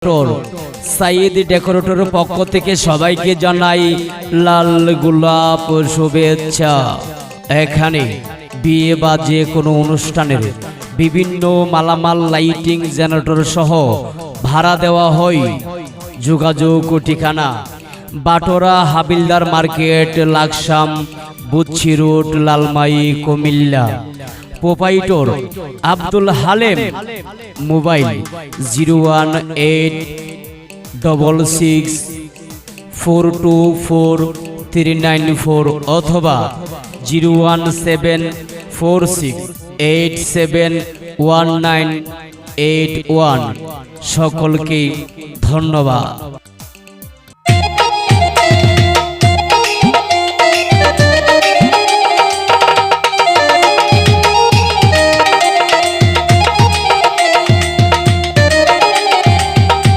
Decorator Saeed ডেকোরেটরের পক্ষ থেকে সবাইকে জানাই লাল গোলাপ শুভেচ্ছা। এখানে বিয়ে বা যে কোনো অনুষ্ঠানের বিভিন্ন মালামাল লাইটিং জেনারেটর সহ ভাড়া দেওয়া হয়। যোগাযোগ ঠিকানা Batora Habildar market, Laksam, Buchchi road, Lalmai, Comilla. Proprietor Abdul Halem. Mobile 01866424394 অথবা 01746871981। সকলকে ধন্যবাদ।